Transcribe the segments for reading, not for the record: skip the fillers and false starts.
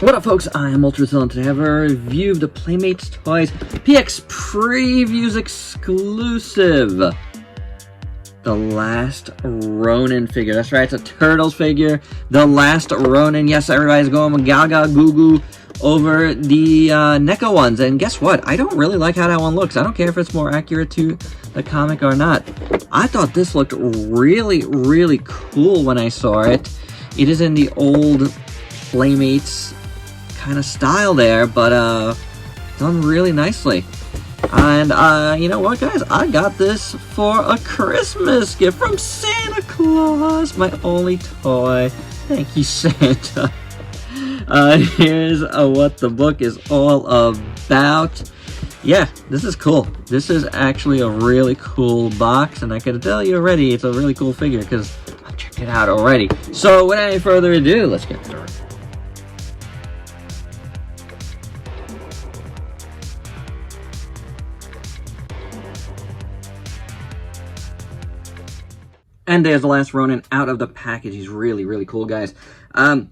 What up, folks? I am Ultrazilla, and today I have a review of the Playmates Toys PX Previews exclusive. The last Ronin figure. That's right, it's a Turtles figure. The last Ronin. Yes, everybody's going gaga goo goo over the NECA ones. And guess what? I don't really like how that one looks. I don't care if it's more accurate to the comic or not. I thought this looked really, really cool when I saw it. It is in the old Playmates kind of style there, but done really nicely. And you know what, guys, I got this for a Christmas gift from Santa Claus, my only toy. Thank you, Santa. Here's what the book is all about. Yeah, this is cool. This is actually a really cool box, and I can tell you already it's a really cool figure because I've checked it out already. So without any further ado, let's get started. And there's the last Ronin out of the package. He's really, really cool, guys. But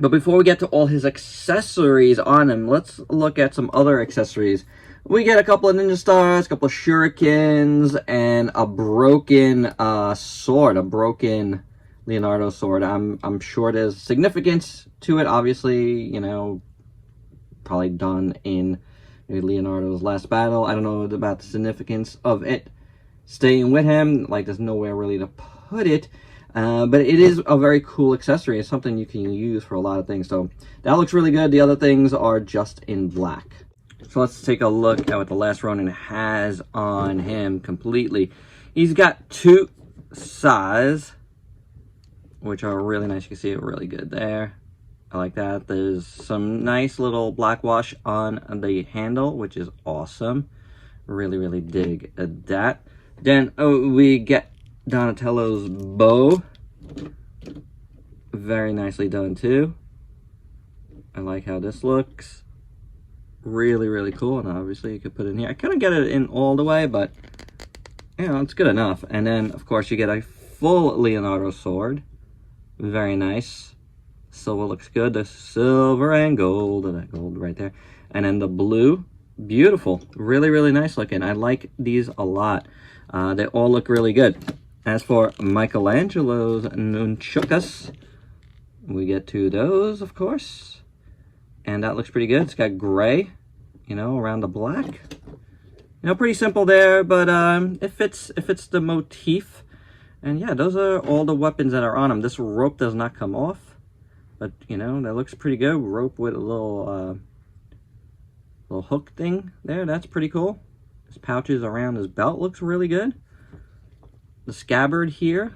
before we get to all his accessories on him, let's look at some other accessories. We get a couple of ninja stars, a couple of shurikens, and a broken sword, a broken Leonardo sword. I'm sure there's significance to it. Obviously, you know, probably done in maybe Leonardo's last battle. I don't know about the significance of it staying with him. Like, there's nowhere really to put it. But it is a very cool accessory. It's something you can use for a lot of things. So that looks really good. The other things are just in black. So let's take a look at what the last Ronin has on him completely. He's got two sides, which are really nice. You can see it really good there. I like that. There's some nice little black wash on the handle, which is awesome. Really, really dig that. Then we get Donatello's bow. Very nicely done too. I like how this looks. Really, really cool. And obviously you could put it in here. I couldn't get it in all the way, but you know, it's good enough. And then of course you get a full Leonardo sword. Very nice. Silver looks good. The silver and gold. That gold right there. And then the blue. Beautiful. Really, really nice looking. I like these a lot. They all look really good. As for Michelangelo's nunchukas, we get two of those, of course. And that looks pretty good. It's got gray, you know, around the black. You know, pretty simple there, but it fits the motif. And yeah, those are all the weapons that are on them. This rope does not come off, but you know, that looks pretty good. Rope with a little hook thing there. That's pretty cool. His pouches around his belt looks really good. The scabbard here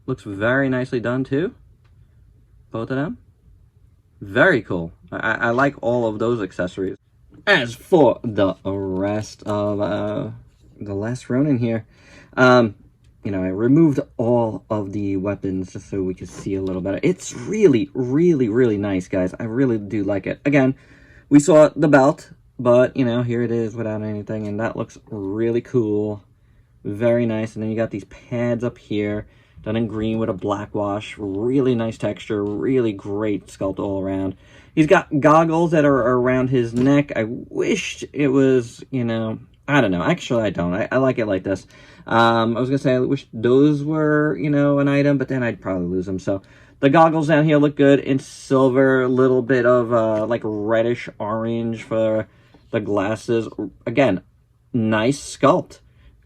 looks very nicely done too. Both of them. Very cool. I like all of those accessories. As for the rest of the last Ronin here, you know, I removed all of the weapons just so we could see a little better. It's really, really, really nice, guys. I really do like it. Again, we saw the belt, but, you know, here it is without anything, and that looks really cool. Very nice. And then you got these pads up here, done in green with a black wash. Really nice texture. Really great sculpt all around. He's got goggles that are around his neck. I wished it was, you know, I don't know. Actually, I don't. I like it like this. I was going to say I wish those were, you know, an item, but then I'd probably lose them. So the goggles down here look good in silver. A little bit of, like, reddish orange for the glasses. Again, nice sculpt.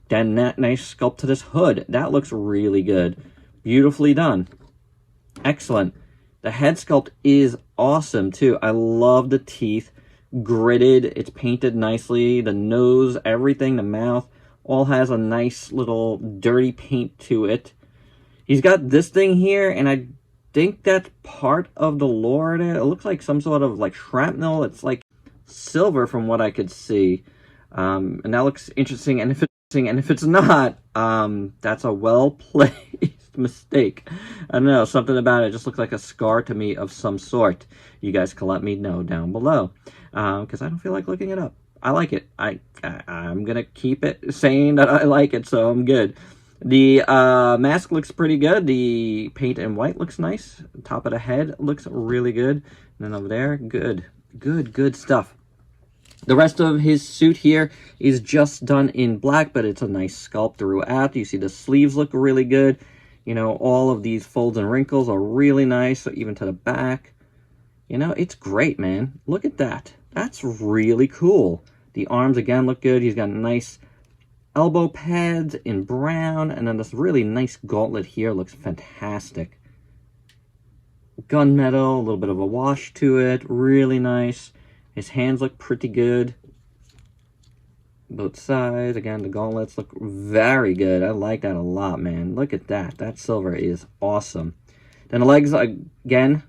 Then that nice sculpt to this hood. That looks really good. Beautifully done. Excellent. The head sculpt is awesome too. I love the teeth. Gritted. It's painted nicely. The nose, everything, the mouth, all has a nice little dirty paint to it. He's got this thing here, and I think that's part of the lore. It looks like some sort of like shrapnel. It's like silver from what I could see, and that looks interesting. And if it's not, that's a well-placed mistake. I don't know, something about it just looks like a scar to me of some sort. You guys can let me know down below, because I don't feel like looking it up. I like it. I'm gonna keep it saying that I like it, so I'm good. The mask looks pretty good. The paint in white looks nice. Top of the head looks really good. And then over there, good stuff. The rest of his suit here is just done in black, but it's a nice sculpt throughout. You see the sleeves look really good. You know, all of these folds and wrinkles are really nice, so even to the back. You know, it's great, man. Look at that. That's really cool. The arms, again, look good. He's got nice elbow pads in brown, and then this really nice gauntlet here looks fantastic. Gunmetal, a little bit of a wash to it, really nice. His hands look pretty good. Both sides, again, the gauntlets look very good. I like that a lot, man. Look at that. That silver is awesome. Then the legs, again,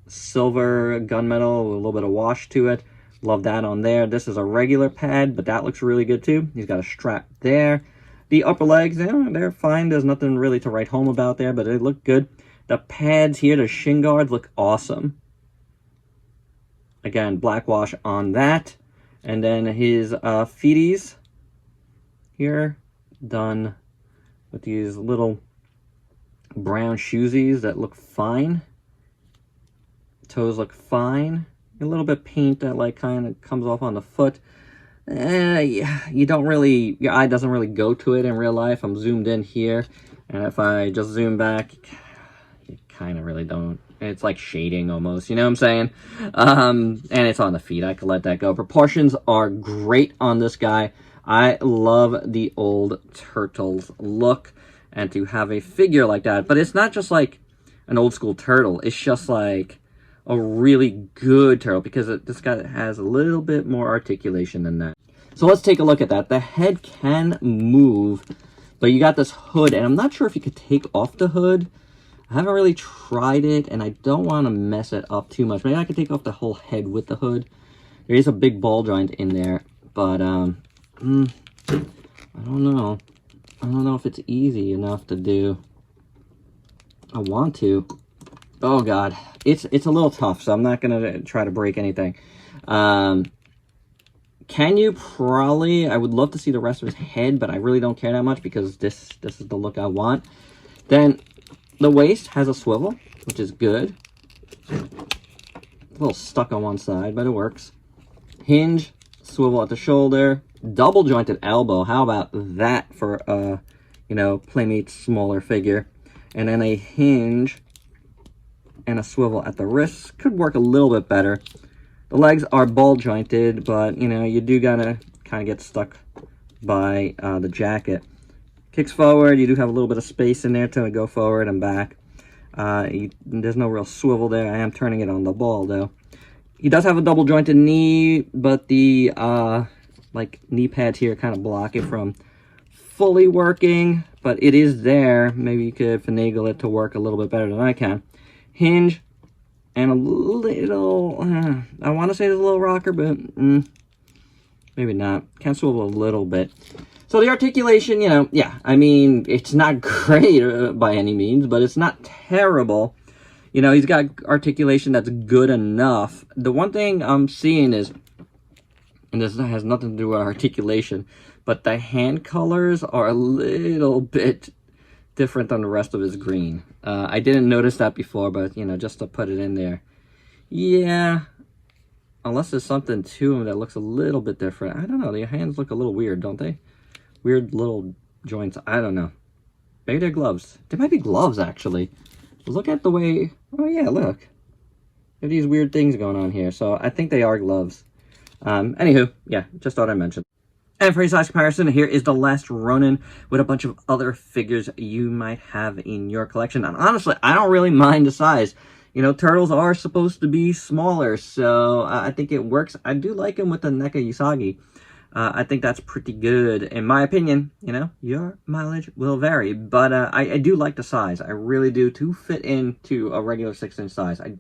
silver gunmetal with a little bit of wash to it. Love that on there. This is a regular pad, but that looks really good too. He's got a strap there. The upper legs, they're fine. There's nothing really to write home about there, but they look good. The pads here, the shin guards, look awesome. Again, black wash on that. And then his feeties here, done with these little brown shoesies that look fine. Toes look fine. A little bit paint that like kind of comes off on the foot. You don't really, your eye doesn't really go to it in real life. I'm zoomed in here, and if I just zoom back, you kind of really don't. It's like shading almost, you know what I'm saying? And it's on the feet. I could let that go. Proportions are great on this guy. I love the old Turtles look, and to have a figure like that. But it's not just like an old school turtle. It's just like a really good turtle, because this guy has a little bit more articulation than that. So let's take a look at that. The head can move, but you got this hood, and I'm not sure if you could take off the hood. I haven't really tried it, and I don't want to mess it up too much. Maybe I could take off the whole head with the hood. There is a big ball joint in there, but I don't know. I don't know if it's easy enough to do. I want to. Oh god, it's a little tough, so I'm not gonna try to break anything. Can you probably? I would love to see the rest of his head, but I really don't care that much because this is the look I want. Then the waist has a swivel, which is good. A little stuck on one side, but it works. Hinge, swivel at the shoulder, double jointed elbow. How about that for a Playmates smaller figure? And then a hinge and a swivel at the wrists could work a little bit better. The legs are ball jointed, but you do gotta kind of get stuck by the jacket. Kicks forward, you do have a little bit of space in there to go forward and back. There's no real swivel there. I am turning it on the ball though. He does have a double jointed knee, but the knee pads here kind of block it from fully working, but it is there. Maybe you could finagle it to work a little bit better than I can. Hinge and a little, I want to say there's a little rocker, but maybe not. Can swivel a little bit. So the articulation, yeah, I mean, it's not great by any means, but it's not terrible. He's got articulation that's good enough. The one thing I'm seeing is, and this has nothing to do with articulation, but the hand colors are a little bit different than the rest of his green. I didn't notice that before, but, just to put it in there. Yeah, unless there's something to him that looks a little bit different. I don't know, the hands look a little weird, don't they? Weird little joints, I don't know. Maybe they're gloves. They might be gloves, actually. Look at the way, oh yeah, look. There are these weird things going on here, so I think they are gloves. Anywho, yeah, just thought I'd mention. And for a size comparison, here is the last Ronin with a bunch of other figures you might have in your collection. And honestly, I don't really mind the size. Turtles are supposed to be smaller, so I think it works. I do like him with the NECA Usagi. I think that's pretty good. In my opinion, your mileage will vary. But I do like the size. I really do, to fit into a regular 6-inch size. Like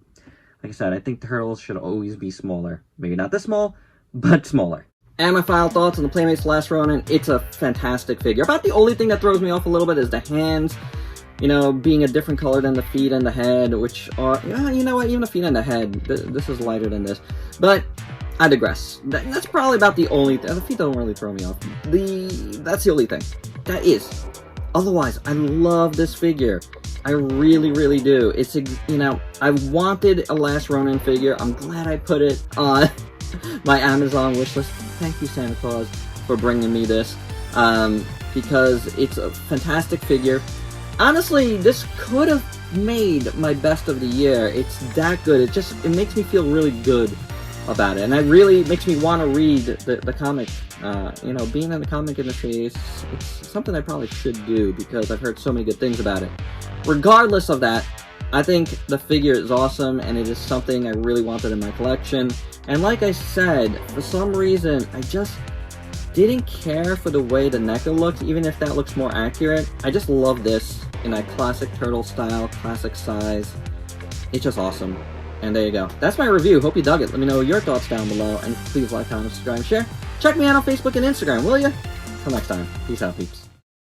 I said, I think turtles should always be smaller. Maybe not this small, but smaller. And my final thoughts on the Playmates Last Ronin. It's a fantastic figure. About the only thing that throws me off a little bit is the hands, being a different color than the feet and the head, which are, you know what, even the feet and the head, this is lighter than this. But I digress. That's probably about the only thing. The feet don't really throw me off. That's the only thing. That is Otherwise, I love this figure. I really, really do. It's, you know, I wanted a Last Ronin figure. I'm glad I put it on my Amazon wishlist. Thank you, Santa Claus, for bringing me this. Because it's a fantastic figure. Honestly, this could have made my best of the year. It's that good. It makes me feel really good about it, and it really makes me want to read the comic. You know, being in the comic industry, it's something I probably should do because I've heard so many good things about it. Regardless of that, I think the figure is awesome, and it is something I really wanted in my collection. And like I said, for some reason, I just didn't care for the way the NECA looks, even if that looks more accurate. I just love this in that classic turtle style, classic size. It's just awesome. And there you go. That's my review. Hope you dug it. Let me know your thoughts down below, and please like, comment, subscribe, and share. Check me out on Facebook and Instagram, will ya? Till next time. Peace out, peeps.